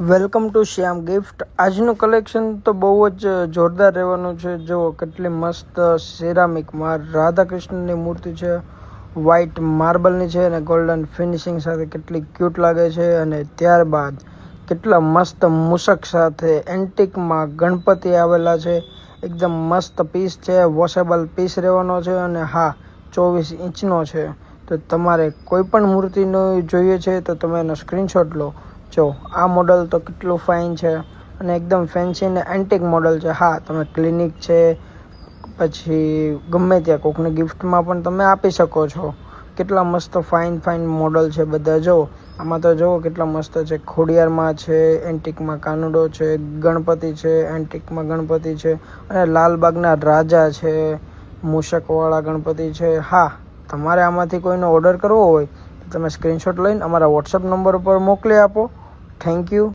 Welcome to Shyam gift. આજનું collection તો બહુ જ જોરદાર રહેવાનું છે। જો કેટલી મસ્ત સિરામિકમાં રાધા કૃષ્ણની મૂર્તિ છે, વ્હાઇટ માર્બલની છે અને ગોલ્ડન ફિનિશિંગ સાથે કેટલી ક્યુટ લાગે છે। અને ત્યારબાદ કેટલા મસ્ત મૂષક સાથે એન્ટિકમાં ગણપતિ આવેલા છે। એકદમ મસ્ત પીસ છે, વોશેબલ પીસ રહેવાનો છે અને હા 24 ઇંચનો છે। તો તમારે કોઈ પણ મૂર્તિનો જોઈએ છે તો તમે એનો સ્ક્રીનશોટ લો। જો આ મોડલ તો કેટલું ફાઇન છે અને એકદમ ફેન્સી અને એન્ટિક મોડલ છે। હા, તમે ક્લિનિક છે પછી ગમે ત્યાં કોકને ગિફ્ટમાં પણ તમે આપી શકો છો। કેટલા મસ્ત ફાઇન મોડલ છે બધા। જો આમાં તો જુઓ કેટલા મસ્ત છે, ખોડિયારમાં છે, એન્ટિકમાં કાનુડો છે, ગણપતિ છે, એન્ટિકમાં ગણપતિ છે અને લાલબાગના રાજા છે, મૂષકવાળા ગણપતિ છે। હા, તમારે આમાંથી કોઈનો ઓર્ડર કરવો હોય તો તમે સ્ક્રીનશોટ લઈને અમારા વોટ્સઅપ નંબર ઉપર મોકલી આપો। Thank you.